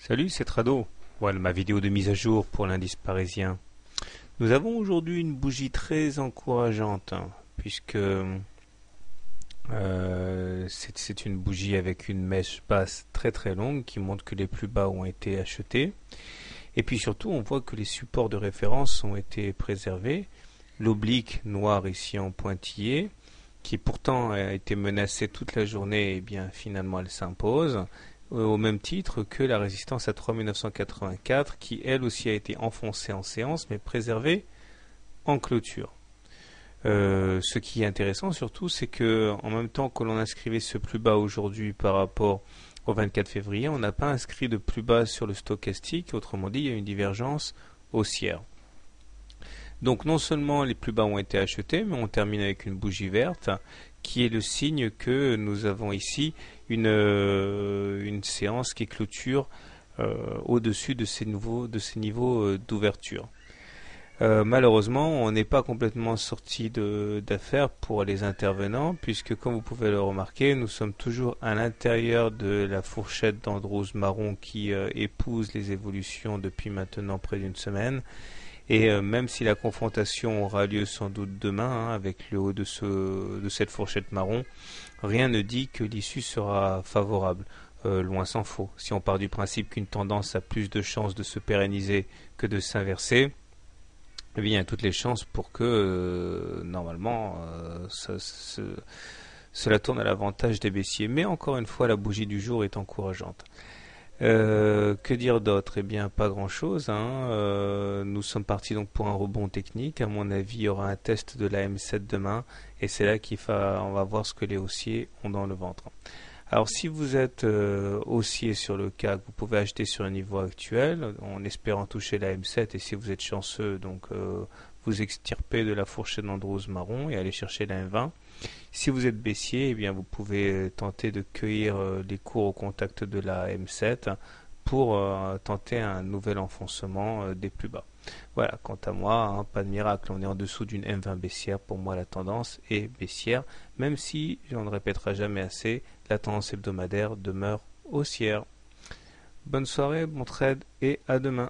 Salut, c'est Trado. Voilà ma vidéo de mise à jour pour l'indice parisien. Nous avons aujourd'hui une bougie très encourageante, puisque c'est une bougie avec une mèche basse très très longue qui montre que les plus bas ont été achetés. Et puis surtout, on voit que les supports de référence ont été préservés. L'oblique noir ici en pointillé, qui pourtant a été menacée toute la journée, et bien finalement elle s'impose, au même titre que la résistance à 3984, qui elle aussi a été enfoncée en séance, mais préservée en clôture. Ce qui est intéressant surtout, c'est que en même temps que l'on inscrivait ce plus bas aujourd'hui par rapport au 24 février, on n'a pas inscrit de plus bas sur le stochastique, autrement dit, il y a une divergence haussière. Donc non seulement les plus bas ont été achetés, mais on termine avec une bougie verte qui est le signe que nous avons ici une séance qui clôture au-dessus de ces niveaux d'ouverture. Malheureusement, on n'est pas complètement sorti d'affaires pour les intervenants, puisque comme vous pouvez le remarquer, nous sommes toujours à l'intérieur de la fourchette d'Andrews marron qui épouse les évolutions depuis maintenant près d'une semaine. Et même si la confrontation aura lieu sans doute demain, avec le haut de cette fourchette marron, rien ne dit que l'issue sera favorable. Loin s'en faut. Si on part du principe qu'une tendance a plus de chances de se pérenniser que de s'inverser, eh bien, il y a toutes les chances pour que, normalement, cela tourne à l'avantage des baissiers. Mais encore une fois, la bougie du jour est encourageante. Que dire d'autre? Eh bien, pas grand-chose. Nous sommes partis donc pour un rebond technique. À mon avis, il y aura un test de la M7 demain, et c'est là on va voir ce que les haussiers ont dans le ventre. Alors, si vous êtes haussier sur le CAC, vous pouvez acheter sur un niveau actuel, en espérant toucher la M7, et si vous êtes chanceux, donc vous extirpez de la fourchette d'Andrews marron et aller chercher la M20. Si vous êtes baissier, eh bien vous pouvez tenter de cueillir les cours au contact de la M7 pour tenter un nouvel enfoncement des plus bas. Voilà, quant à moi, pas de miracle, on est en dessous d'une M20 baissière. Pour moi, la tendance est baissière, même si, on ne répétera jamais assez, la tendance hebdomadaire demeure haussière. Bonne soirée, bon trade et à demain.